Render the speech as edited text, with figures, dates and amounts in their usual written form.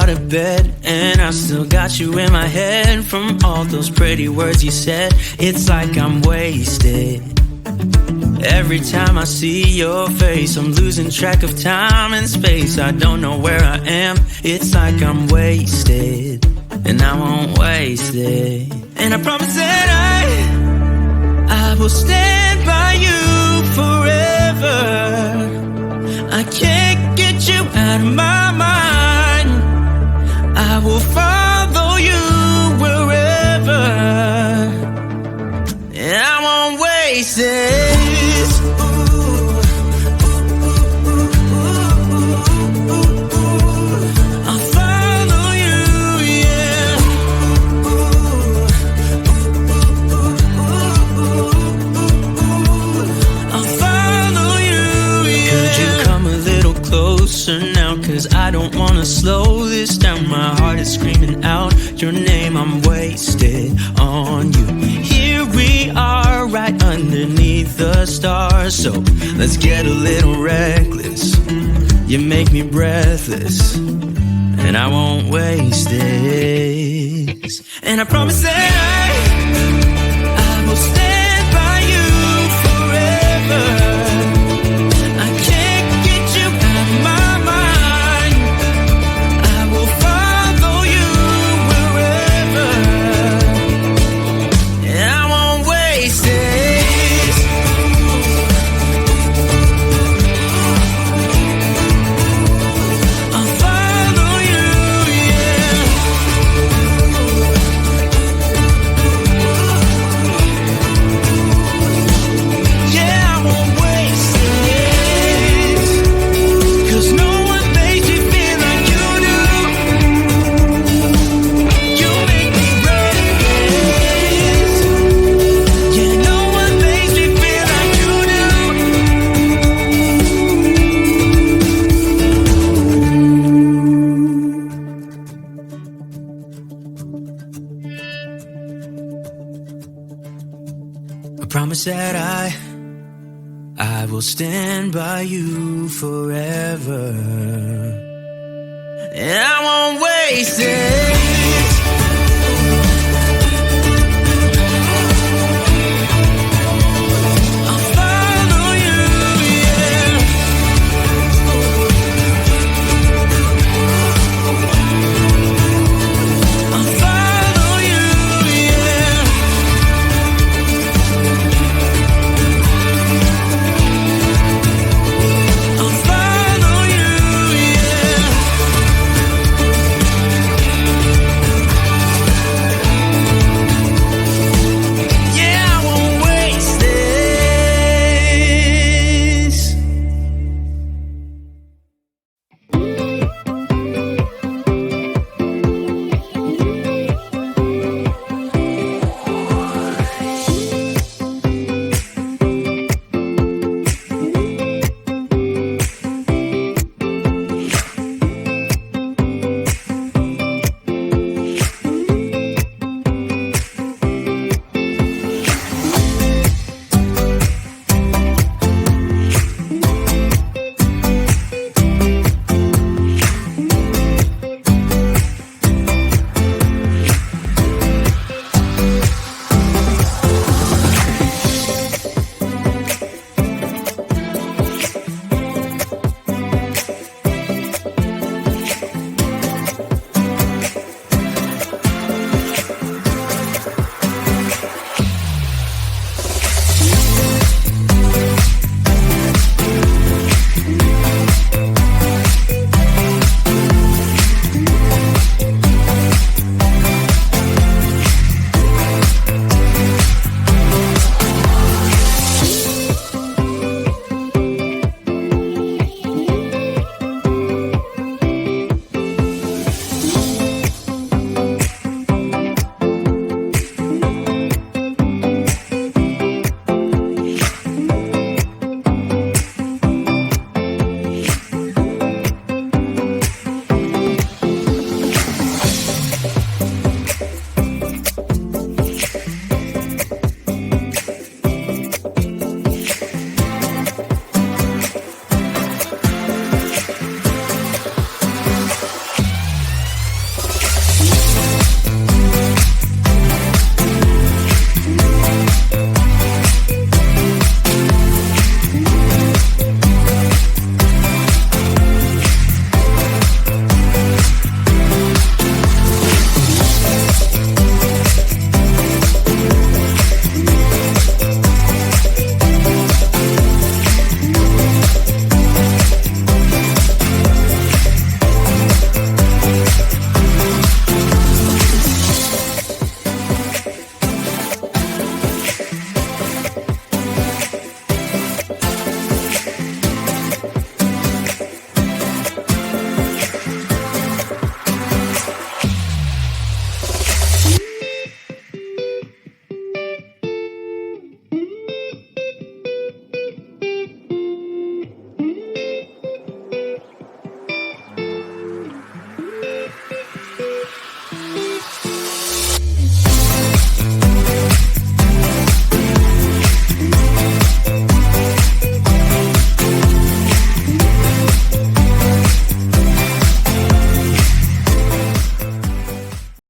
out of bed, and I still got you in my head. From all those pretty words you said, it's like I'm wasted. Every time I see your face, I'm losing track of time and space. I don't know where I am, it's like I'm wasted, and I won't waste it. And I promise that I will stand by you forever. I can't get you out of my mind. I will follow you wherever, and I won't waste it. Now, 'cause I don't wanna slow this down. My heart is screaming out your name. I'm wasted on you. Here we are, right underneath the stars. So let's get a little reckless. You make me breathless, and I won't waste this. And I promise that I will stand by you forever. Promise that I will stand by you forever, and I won't waste it.